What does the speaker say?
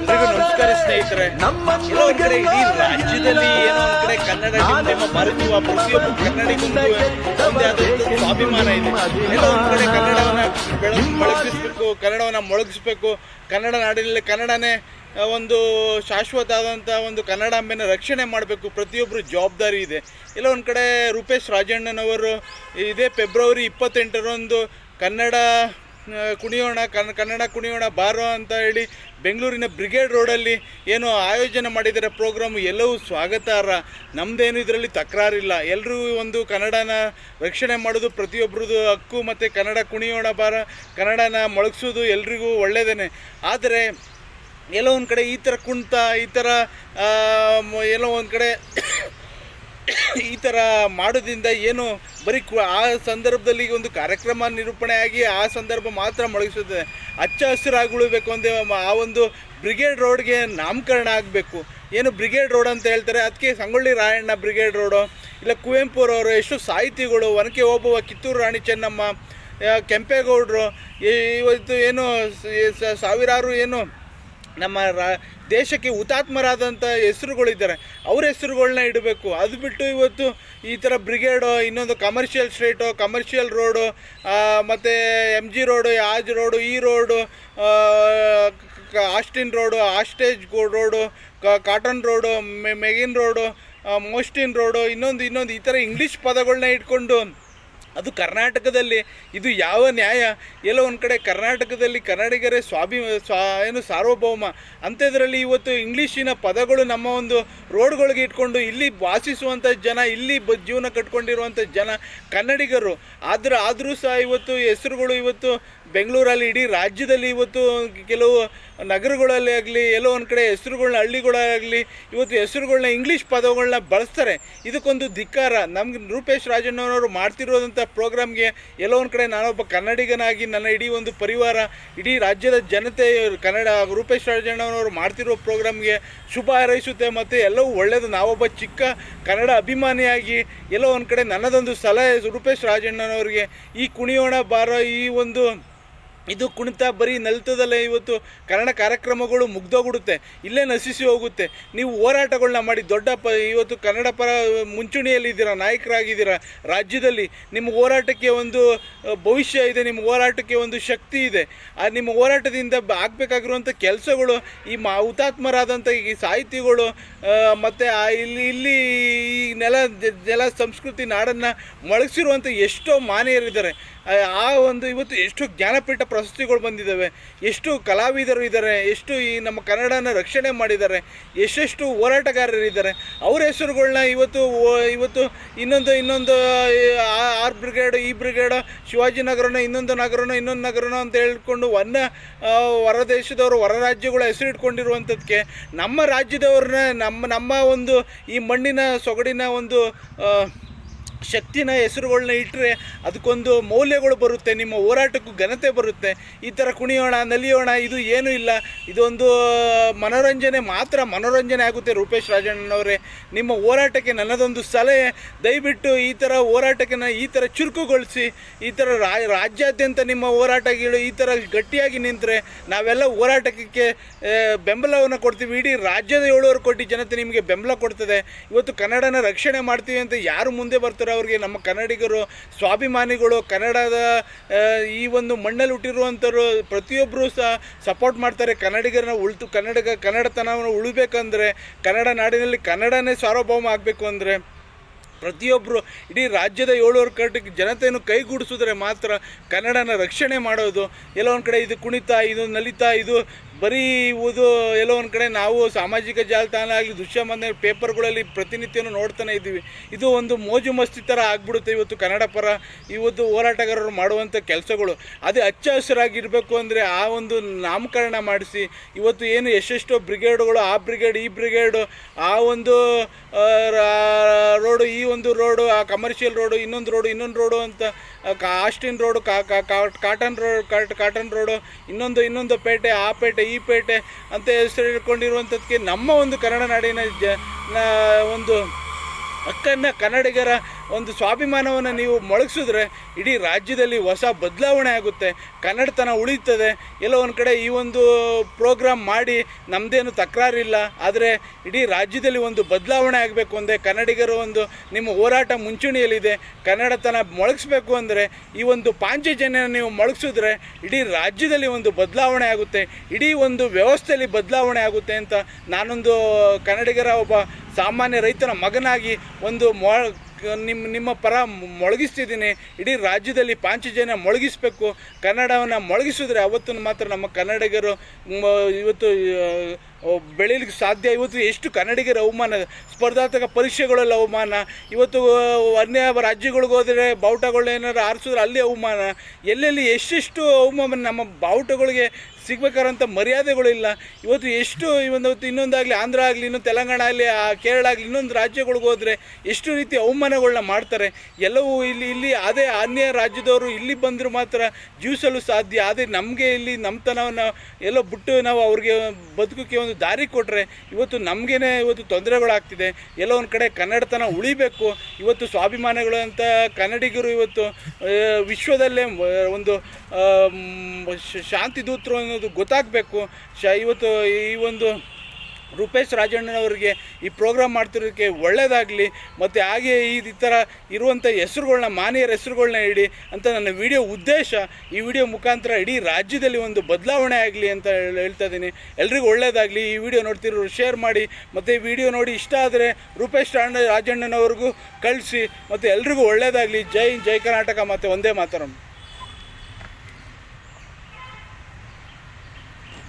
ನಮಸ್ಕಾರ ಸ್ನೇಹಿತರೆ. ಎಲ್ಲೋ ಒಂದ್ ಕಡೆ ಇಡೀ ರಾಜ್ಯದಲ್ಲಿ ಏನೋ ಒಂದ್ ಕಡೆ ಕನ್ನಡ ಡಿಂಡಿಮ ಮರೆಯುವ ಪ್ರತಿಯೊಬ್ಬ ಕನ್ನಡಿಗಂದು ಒಂದೇ ಆದಂಥ ಸ್ವಾಭಿಮಾನ ಇದೆ. ಎಲ್ಲೋ ಒಂದ್ ಕಡೆ ಕನ್ನಡವನ್ನ ಬೆಳಗಿಸ್ಬೇಕು, ಕನ್ನಡವನ್ನ ಮೊಳಗಿಸ್ಬೇಕು. ಕನ್ನಡ ನಾಡಿನಲ್ಲಿ ಕನ್ನಡನೇ ಒಂದು ಶಾಶ್ವತ ಆದಂಥ ಒಂದು ಕನ್ನಡಾಂಬೆನ ರಕ್ಷಣೆ ಮಾಡಬೇಕು, ಪ್ರತಿಯೊಬ್ಬರು ಜವಾಬ್ದಾರಿ ಇದೆ. ಎಲ್ಲ ಒಂದು ಕಡೆ ರೂಪೇಶ್ ರಾಜಣ್ಣನವರು ಇದೇ ಫೆಬ್ರವರಿ 28ರಂದು ಕನ್ನಡ ಕುಣಿಯೋಣ ಬಾರೋ ಅಂತ ಹೇಳಿ ಬೆಂಗಳೂರಿನ ಬ್ರಿಗೇಡ್ ರೋಡಲ್ಲಿ ಏನು ಆಯೋಜನೆ ಮಾಡಿದ್ದಾರೆ ಪ್ರೋಗ್ರಾಮು, ಎಲ್ಲವೂ ಸ್ವಾಗತಾರ್ಹ. ನಮ್ಮದೇನು ಇದರಲ್ಲಿ ತಕರಾರಿಲ್ಲ. ಎಲ್ಲರೂ ಒಂದು ಕನ್ನಡನ ರಕ್ಷಣೆ ಮಾಡೋದು ಪ್ರತಿಯೊಬ್ಬರದು ಹಕ್ಕು. ಮತ್ತು ಕನ್ನಡ ಕುಣಿಯೋಣ ಬಾರ, ಕನ್ನಡನ ಮೊಳಗಿಸೋದು ಎಲ್ರಿಗೂ ಒಳ್ಳೆಯದೇ. ಆದರೆ ಎಲ್ಲೋ ಒಂದು ಕಡೆ ಈ ಥರ ಕುಣಿತ, ಈ ಥರ ಎಲ್ಲೋ ಒಂದು ಕಡೆ ಈ ಥರ ಮಾಡೋದ್ರಿಂದ ಏನು ಬರೀ ಆ ಸಂದರ್ಭದಲ್ಲಿ ಒಂದು ಕಾರ್ಯಕ್ರಮ ನಿರೂಪಣೆ ಆಗಿ ಆ ಸಂದರ್ಭ ಮಾತ್ರ ಮೊಳಗಿಸುತ್ತದೆ. ಹಚ್ಚ ಹಸಿರಾಗಿ ಉಳಬೇಕು ಅಂದರೆ ಆ ಒಂದು ಬ್ರಿಗೇಡ್ ರೋಡ್ಗೆ ನಾಮಕರಣ ಆಗಬೇಕು. ಏನು ಬ್ರಿಗೇಡ್ ರೋಡ್ ಅಂತ ಹೇಳ್ತಾರೆ, ಅದಕ್ಕೆ ಸಂಗೊಳ್ಳಿ ರಾಯಣ್ಣ ಬ್ರಿಗೇಡ್ ರೋಡು, ಇಲ್ಲ ಕುವೆಂಪುರವರು, ಎಷ್ಟು ಸಾಹಿತಿಗಳು, ಒನಕೆ ಓಬವ್ವ, ಕಿತ್ತೂರು ರಾಣಿ ಚೆನ್ನಮ್ಮ, ಕೆಂಪೇಗೌಡರು, ಇವತ್ತು ಏನು ಸಾವಿರಾರು ಏನು ನಮ್ಮ ದೇಶಕ್ಕೆ ಹುತಾತ್ಮರಾದಂಥ ಹೆಸರುಗಳಿದ್ದಾರೆ, ಅವ್ರ ಹೆಸರುಗಳನ್ನ ಇಡಬೇಕು. ಅದು ಬಿಟ್ಟು ಇವತ್ತು ಈ ಥರ ಬ್ರಿಗೇಡು, ಇನ್ನೊಂದು ಕಮರ್ಷಿಯಲ್ ಸ್ಟ್ರೀಟು, ಕಮರ್ಷಿಯಲ್ ರೋಡು, ಮತ್ತು MG ರೋಡು, ಆಜ್ ರೋಡು, ಈ ರೋಡು, ಆಸ್ಟಿನ್ ರೋಡು, ಆಸ್ಟೇಜ್ ರೋಡು, ಕಾಟನ್ ರೋಡು, ಮೆಗಿನ್ ರೋಡು, ಮೋಸ್ಟಿನ್ ರೋಡು, ಇನ್ನೊಂದು ಈ ಥರ ಇಂಗ್ಲೀಷ್ ಪದಗಳನ್ನ ಇಟ್ಕೊಂಡು ಅದು ಕರ್ನಾಟಕದಲ್ಲಿ ಇದು ಯಾವ ನ್ಯಾಯ? ಎಲ್ಲೋ ಒಂದು ಕಡೆ ಕರ್ನಾಟಕದಲ್ಲಿ ಕನ್ನಡಿಗರೇ ಏನು ಸಾರ್ವಭೌಮ ಅಂಥದ್ರಲ್ಲಿ ಇವತ್ತು ಇಂಗ್ಲೀಷಿನ ಪದಗಳು ನಮ್ಮ ಒಂದು ರೋಡ್ಗಳಿಗೆ ಇಟ್ಕೊಂಡು ಇಲ್ಲಿ ವಾಸಿಸುವಂಥ ಜನ, ಇಲ್ಲಿ ಜೀವನ ಕಟ್ಕೊಂಡಿರುವಂಥ ಜನ ಕನ್ನಡಿಗರು. ಆದರೂ ಸಹ ಇವತ್ತು ಹೆಸರುಗಳು ಇವತ್ತು ಬೆಂಗಳೂರಲ್ಲಿ, ಇಡೀ ರಾಜ್ಯದಲ್ಲಿ ಇವತ್ತು ಕೆಲವು ನಗರಗಳಲ್ಲಿ ಆಗಲಿ, ಎಲ್ಲೋ ಒಂದು ಕಡೆ ಹೆಸರುಗಳನ್ನ, ಹಳ್ಳಿಗಳಾಗಲಿ ಇವತ್ತು ಹೆಸರುಗಳನ್ನ ಇಂಗ್ಲೀಷ್ ಪದಗಳನ್ನ ಬಳಸ್ತಾರೆ. ಇದಕ್ಕೊಂದು ಧಿಕ್ಕಾರ. ನಮ್ಗೆ ರೂಪೇಶ್ ರಾಜಣ್ಣನವರು ಮಾಡ್ತಿರೋದಂಥ ಪ್ರೋಗ್ರಾಮ್ಗೆ ಎಲ್ಲೋ ಒಂದು ಕಡೆ ನಾನೊಬ್ಬ ಕನ್ನಡಿಗನಾಗಿ ನನ್ನ ಇಡೀ ಒಂದು ಪರಿವಾರ, ಇಡೀ ರಾಜ್ಯದ ಜನತೆ ರೂಪೇಶ್ ರಾಜಣ್ಣನವರು ಮಾಡ್ತಿರೋ ಪ್ರೋಗ್ರಾಮ್ಗೆ ಶುಭ ಹಾರೈಸುತ್ತೆ. ಮತ್ತು ಎಲ್ಲವೂ ಒಳ್ಳೆಯದು. ನಾವೊಬ್ಬ ಚಿಕ್ಕ ಕನ್ನಡ ಅಭಿಮಾನಿಯಾಗಿ ಎಲ್ಲೋ ಒಂದು ಕಡೆ ನನ್ನದೊಂದು ಸಲಹೆ ರೂಪೇಶ್ ರಾಜಣ್ಣನವರಿಗೆ, ಈ ಕುಣಿಯೋಣ ಬಾರೋ ಈ ಒಂದು ಇದು ಕುಣಿತ ಬರೀ ನಲಿತದಲ್ಲೇ ಇವತ್ತು ಕನ್ನಡ ಕಾರ್ಯಕ್ರಮಗಳು ಮುಗ್ದೋಗ್ಬಿಡುತ್ತೆ, ಇಲ್ಲೇ ನಶಿಸಿ ಹೋಗುತ್ತೆ. ನೀವು ಹೋರಾಟಗಳನ್ನ ಮಾಡಿ ಇವತ್ತು ಕನ್ನಡ ಪರ ಮುಂಚೂಣಿಯಲ್ಲಿದ್ದೀರಾ, ನಾಯಕರಾಗಿದ್ದೀರಾ ರಾಜ್ಯದಲ್ಲಿ. ನಿಮ್ಮ ಹೋರಾಟಕ್ಕೆ ಒಂದು ಭವಿಷ್ಯ ಇದೆ, ನಿಮ್ಮ ಹೋರಾಟಕ್ಕೆ ಒಂದು ಶಕ್ತಿ ಇದೆ. ನಿಮ್ಮ ಹೋರಾಟದಿಂದ ಆಗಬೇಕಾಗಿರುವಂಥ ಕೆಲಸಗಳು ಈ ಹುತಾತ್ಮರಾದಂಥ ಈ ಸಾಹಿತಿಗಳು ಮತ್ತು ಇಲ್ಲಿ ಈ ನೆಲ ಸಂಸ್ಕೃತಿ ನಾಡನ್ನು ಮೊಳಗಿಸಿರುವಂಥ ಎಷ್ಟೋ ಮಾನೀಯರಿದ್ದಾರೆ. ಆ ಒಂದು ಇವತ್ತು ಎಷ್ಟು ಜ್ಞಾನಪೀಠ ಪ್ರಶಸ್ತಿಗಳು ಬಂದಿದ್ದಾವೆ, ಎಷ್ಟು ಕಲಾವಿದರು ಇದ್ದಾರೆ, ಎಷ್ಟು ಈ ನಮ್ಮ ಕನ್ನಡನ ರಕ್ಷಣೆ ಮಾಡಿದ್ದಾರೆ, ಎಷ್ಟೆಷ್ಟು ಹೋರಾಟಗಾರರಿದ್ದಾರೆ. ಅವ್ರ ಹೆಸರುಗಳನ್ನ ಇವತ್ತು ಇನ್ನೊಂದು ಆರ್ ಬ್ರಿಗೇಡ್, ಈ ಬ್ರಿಗೇಡ್, ಶಿವಾಜಿನಗರನೋ ಇನ್ನೊಂದು ನಗರನೋ ಅಂತ ಹೇಳ್ಕೊಂಡು ಹೊರ ದೇಶದವರು, ಹೊರ ರಾಜ್ಯಗಳ ಹೆಸರು ಇಟ್ಕೊಂಡಿರುವಂಥದ್ದಕ್ಕೆ ನಮ್ಮ ರಾಜ್ಯದವ್ರನ್ನ ನಮ್ಮ ಒಂದು ಈ ಮಣ್ಣಿನ ಸೊಗಡಿನ ಒಂದು ಶಕ್ತಿನ ಹೆಸರುಗಳನ್ನ ಇಟ್ಟರೆ ಅದಕ್ಕೊಂದು ಮೌಲ್ಯಗಳು ಬರುತ್ತೆ, ನಿಮ್ಮ ಹೋರಾಟಕ್ಕೂ ಘನತೆ ಬರುತ್ತೆ. ಈ ಥರ ಕುಣಿಯೋಣ ನಲಿಯೋಣ ಇದು ಏನೂ ಇಲ್ಲ, ಇದೊಂದು ಮನೋರಂಜನೆ ಆಗುತ್ತೆ. ರೂಪೇಶ್ ರಾಜಣ್ಣನವರೇ, ನಿಮ್ಮ ಹೋರಾಟಕ್ಕೆ ನನ್ನದೊಂದು ಸಲಹೆ, ದಯವಿಟ್ಟು ಈ ಥರ ಹೋರಾಟಕ್ಕೆ ಈ ಥರ ಚುರುಕುಗೊಳಿಸಿ, ಈ ಥರ ರಾಜ್ಯಾದ್ಯಂತ ನಿಮ್ಮ ಹೋರಾಟಗಳು ಈ ಥರ ಗಟ್ಟಿಯಾಗಿ ನಿಂತರೆ ನಾವೆಲ್ಲ ಹೋರಾಟಕ್ಕೆ ಬೆಂಬಲವನ್ನು ಕೊಡ್ತೀವಿ. ಇಡೀ ರಾಜ್ಯದ 7 ಕೋಟಿ ಜನತೆ ನಿಮಗೆ ಬೆಂಬಲ ಕೊಡ್ತದೆ. ಇವತ್ತು ಕನ್ನಡನ ರಕ್ಷಣೆ ಮಾಡ್ತೀವಿ ಅಂತ ಯಾರು ಮುಂದೆ ಬರ್ತಾರೆ ಅವ್ರಿಗೆ ನಮ್ಮ ಕನ್ನಡಿಗರು, ಸ್ವಾಭಿಮಾನಿಗಳು, ಕನ್ನಡದ ಈ ಒಂದು ಮಣ್ಣಲ್ಲಿ ಹುಟ್ಟಿರುವಂಥವ್ರು ಪ್ರತಿಯೊಬ್ಬರು ಸಹ ಸಪೋರ್ಟ್ ಮಾಡ್ತಾರೆ. ಕನ್ನಡಿಗರನ್ನ ಕನ್ನಡತನವನ್ನು ಉಳಿಬೇಕಂದ್ರೆ, ಕನ್ನಡ ನಾಡಿನಲ್ಲಿ ಕನ್ನಡನೇ ಸಾರ್ವಭೌಮ ಆಗಬೇಕು ಅಂದರೆ ಪ್ರತಿಯೊಬ್ಬರು ಇಡೀ ರಾಜ್ಯದ 7 ಕೋಟಿ ಜನತೆಯನ್ನು ಕೈಗೂಡಿಸಿದ್ರೆ ಮಾತ್ರ ಕನ್ನಡನ ರಕ್ಷಣೆ ಮಾಡೋದು. ಎಲ್ಲೋ ಒಂದು ಕಡೆ ಇದು ಕುಣಿತ, ಇದು ನಲಿತ, ಇದು ಬರೀ ಇದು ಎಲ್ಲೋ ಒಂದು ಕಡೆ ನಾವು ಸಾಮಾಜಿಕ ಜಾಲತಾಣ ಆಗಲಿ, ದೃಶ್ಯಮಾನ ಪೇಪರ್ಗಳಲ್ಲಿ ಪ್ರತಿನಿತ್ಯನೂ ನೋಡ್ತಾನೆ ಇದ್ದೀವಿ. ಇದು ಒಂದು ಮೋಜು ಮಸ್ತಿ ಥರ ಆಗ್ಬಿಡುತ್ತೆ. ಇವತ್ತು ಕನ್ನಡ ಪರ ಇವತ್ತು ಹೋರಾಟಗಾರರು ಮಾಡುವಂಥ ಕೆಲಸಗಳು ಅದೇ ಹಚ್ಚ ಹಸಿರಾಗಿರಬೇಕು ಅಂದರೆ ಆ ಒಂದು ನಾಮಕರಣ ಮಾಡಿಸಿ, ಇವತ್ತು ಏನು ಎಷ್ಟೆಷ್ಟೋ ಬ್ರಿಗೇಡ್ಗಳು, ಆ ಬ್ರಿಗೇಡ್, ಈ ಬ್ರಿಗೇಡು, ಆ ಒಂದು ರೋಡು, ಈ ಒಂದು ರೋಡು, ಆ ಕಮರ್ಷಿಯಲ್ ರೋಡು, ಇನ್ನೊಂದು ರೋಡು ಅಂತ ಆಸ್ಟಿನ್ ರೋಡು, ಕಾಟನ್ ರೋಡು, ಇನ್ನೊಂದು ಪೇಟೆ, ಆ ಪೇಟೆ, ಈ ಪೇಟೆ ಅಂತ ಹೆಸರು ಇಟ್ಕೊಂಡಿರುವಂಥದ್ದಕ್ಕೆ ನಮ್ಮ ಒಂದು ಕನ್ನಡ ನಾಡಿನ ಒಂದು ಹಕ್ಕನ್ನು ಕನ್ನಡಿಗರ ಒಂದು ಸ್ವಾಭಿಮಾನವನ್ನು ನೀವು ಮೊಳಗಿಸಿದ್ರೆ ಇಡೀ ರಾಜ್ಯದಲ್ಲಿ ಹೊಸ ಬದಲಾವಣೆ ಆಗುತ್ತೆ, ಕನ್ನಡತನ ಉಳಿತದೆ. ಎಲ್ಲೋ ಒಂದು ಕಡೆ ಈ ಒಂದು ಪ್ರೋಗ್ರಾಮ್ ಮಾಡಿ ನಮ್ಮದೇನು ತಕರಾರಿಲ್ಲ, ಆದರೆ ಇಡೀ ರಾಜ್ಯದಲ್ಲಿ ಒಂದು ಬದಲಾವಣೆ ಆಗಬೇಕು ಅಂದರೆ ಕನ್ನಡಿಗರು ಒಂದು ನಿಮ್ಮ ಹೋರಾಟ ಮುಂಚೂಣಿಯಲ್ಲಿದೆ. ಕನ್ನಡತನ ಮೊಳಗಿಸ್ಬೇಕು ಅಂದರೆ ಈ ಒಂದು ಪಾಂಚಜನ್ಯ ನೀವು ಮೊಳಗಿಸಿದ್ರೆ ಇಡೀ ರಾಜ್ಯದಲ್ಲಿ ಒಂದು ಬದಲಾವಣೆ ಆಗುತ್ತೆ, ಇಡೀ ಒಂದು ವ್ಯವಸ್ಥೆಯಲ್ಲಿ ಬದಲಾವಣೆ ಆಗುತ್ತೆ ಅಂತ ನಾನೊಂದು ಕನ್ನಡಿಗರ ಒಬ್ಬ ಸಾಮಾನ್ಯ ರೈತನ ಮಗನಾಗಿ ಒಂದು ನಿಮ್ಮ ಪರ ಮೊಳಗಿಸ್ತಿದ್ದೀನಿ. ಇಡೀ ರಾಜ್ಯದಲ್ಲಿ ಪಾಂಚಜನ್ಯ ಮೊಳಗಿಸ್ಬೇಕು, ಕನ್ನಡವನ್ನು ಮೊಳಗಿಸಿದ್ರೆ ಅವತ್ತು ಮಾತ್ರ ನಮ್ಮ ಕನ್ನಡಿಗರು ಇವತ್ತು ಬೆಳೀಲಿಕ್ಕೆ ಸಾಧ್ಯ. ಇವತ್ತು ಎಷ್ಟು ಕನ್ನಡಿಗರ ಅವಮಾನ, ಸ್ಪರ್ಧಾತ್ಮಕ ಪರೀಕ್ಷೆಗಳಲ್ಲಿ ಅವಮಾನ, ಇವತ್ತು ಅನ್ಯ ರಾಜ್ಯಗಳಿಗೆ ಹೋದರೆ ಬಾವುಟಗಳು ಏನಾರು ಆರಿಸಿದ್ರೆ ಅಲ್ಲಿ ಅವಮಾನ, ಎಲ್ಲೆಲ್ಲಿ ಎಷ್ಟೆಷ್ಟು ಅವಮಾನ, ನಮ್ಮ ಬಾವುಟಗಳಿಗೆ ಸಿಗ್ಬೇಕಾದಂಥ ಮರ್ಯಾದೆಗಳಿಲ್ಲ. ಇವತ್ತು ಎಷ್ಟು ಇವತ್ತು ಇನ್ನೊಂದಾಗಲಿ ಆಂಧ್ರ ಆಗಲಿ, ಇನ್ನೊಂದು ತೆಲಂಗಾಣ ಆಗಲಿ, ಕೇರಳ ಆಗಲಿ, ಇನ್ನೊಂದು ರಾಜ್ಯಗಳಿಗೆ ಹೋದರೆ ಎಷ್ಟು ರೀತಿ ಅವಮಾನಗಳನ್ನ ಮಾಡ್ತಾರೆ. ಎಲ್ಲವೂ ಇಲ್ಲಿ ಅದೇ ಅನ್ಯ ರಾಜ್ಯದವರು ಇಲ್ಲಿ ಬಂದರೂ ಮಾತ್ರ ಜೀವಿಸಲು ಸಾಧ್ಯ. ಅದೇ ನಮಗೆ ಇಲ್ಲಿ ನಮ್ಮತನವನ್ನು ಎಲ್ಲೋ ಬಿಟ್ಟು ನಾವು ಅವ್ರಿಗೆ ಬದುಕೋಕ್ಕೆ ಒಂದು ದಾರಿ ಕೊಟ್ಟರೆ ಇವತ್ತು ನಮಗೇನೆ ಇವತ್ತು ತೊಂದರೆಗಳಾಗ್ತಿದೆ. ಎಲ್ಲೋ ಒಂದು ಕಡೆ ಕನ್ನಡತನ ಉಳಿಬೇಕು. ಇವತ್ತು ಸ್ವಾಭಿಮಾನಿಗಳು ಅಂತ ಕನ್ನಡಿಗರು ಇವತ್ತು ವಿಶ್ವದಲ್ಲೇ ಒಂದು ಶಾಂತಿ ದೂತರು ಅನ್ನೋದು ಗೊತ್ತಾಗಬೇಕು. ಇವತ್ತು ಈ ಒಂದು ರೂಪೇಶ್ ರಾಜಣ್ಣನವರಿಗೆ ಈ ಪ್ರೋಗ್ರಾಮ್ ಮಾಡ್ತಿರೋದಕ್ಕೆ ಒಳ್ಳೆಯದಾಗಲಿ, ಮತ್ತು ಹಾಗೆ ಈ ಥರ ಇರುವಂಥ ಹೆಸರುಗಳನ್ನ, ಮಾನ್ಯರ ಹೆಸರುಗಳನ್ನ ಇಡಿ ಅಂತ ನನ್ನ ವಿಡಿಯೋ ಉದ್ದೇಶ. ಈ ವಿಡಿಯೋ ಮುಖಾಂತರ ಇಡೀ ರಾಜ್ಯದಲ್ಲಿ ಒಂದು ಬದಲಾವಣೆ ಆಗಲಿ ಅಂತ ಹೇಳ್ತಾ ಇದ್ದೀನಿ. ಎಲ್ರಿಗೂ ಒಳ್ಳೆಯದಾಗಲಿ. ಈ ವಿಡಿಯೋ ನೋಡ್ತಿರೋರು ಶೇರ್ ಮಾಡಿ, ಮತ್ತು ಈ ವಿಡಿಯೋ ನೋಡಿ ಇಷ್ಟ ಆದರೆ ರೂಪೇಶ್ ರಾಜಣ್ಣನವ್ರಿಗೂ ಕಳಿಸಿ, ಮತ್ತು ಎಲ್ರಿಗೂ ಒಳ್ಳೆಯದಾಗಲಿ. ಜೈ ಕರ್ನಾಟಕ, ಮತ್ತು ಒಂದೇ ಮಾತರಂ.